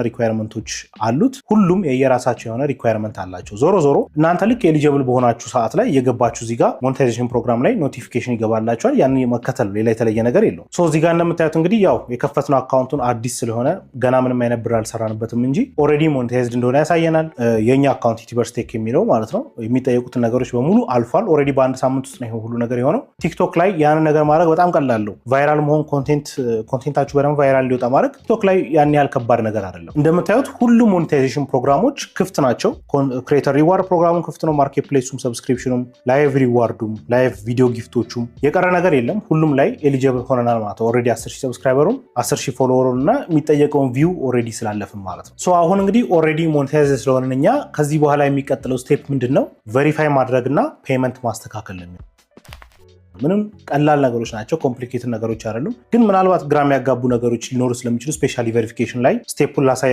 ሪኳየርመንቶች አሉት ሁሉም የየራሳቸው የሆነ ሪኳየርመንት አላቸው ዞሮ እናንተ ልክ ኤሊጂብል በሆናችሁ ሰዓት ላይ የገባችሁ እዚህ ጋር ሞኔታይዜሽን ፕሮግራም ላይ ኖቲፊኬሽን ይገባላችኋል ያን መከተል ሌላ የተለየ ነገር የለውም ሶ እዚህ ጋር እንደምታዩት እንግዲህ ያው የከፈትነው አካውንቱን አዲስ ስለሆነ ገና ምንም አይነት ብር አልሰራንበትም እንጂ ኦሬዲ ሞኔታይዝድ እንደሆነ ያሳየናል የኛ አካውንት ዩቲዩበርስ ቴክ የሚለው ማለት ነው የሚጠየቁት ነገሮች በሙሉ አልፏል ኦሬዲ በአንድ ሳምንት ውስጥ ነው ሁሉ ነገር የሆነው ቲክቶክ ላይ ያን ነገር ማድረግ በጣም ቀላል ነው ቫይራል መሆን ኮንቴንታችሁ በደንብ ቫይራል ሊወጣ ማድረግ ቲክቶክ ላይ ያን ያህል ከባድ ነገር አይደለም እንደምታዩት ሁሉም ሞኔታይዜሽን ፕሮግራሞች ክፍት ናቸው ክሬተር ሪዋርድ ፕሮግራሙም ክፍት ነው ማርኬት ፕሌሱም ሰብስክሪፕሽኑም ላይቭ ሪዋርዱም ላይቭ ቪዲዮ ጊፍቶቹም የቀረ ነገር የለም ሁሉም ላይ ኤሊጂብል ሆነናል ማለት ነው ኦሬዲ 10,000 ሰብስክራይበሩም 10,000 ፎሎወሩም እና የሚጠየቀውን ቪው ኦሬዲ ስላለፍን ማለት ነው ሶ አሁን እንግዲህ ኦሬዲ ሞኔታይዝ ስለሆነን እኛ ከዚህ በኋላ የሚቀጥለው ስቴፕ ምንድነው ቬሪፋይ ማድረግና ፔመንት ማስተካከል ነው ምንም ቀላል ነገሮች ናቸው ኮምፕሊኬትድ ነገሮች አይደሉም ግን ምናልባት ግራም ያጋቡ ነገሮች ሊኖሩ ስለሚችሉ ስፔሻሊ ቬሪፊኬሽን ላይ ስቴፑን ላሳያ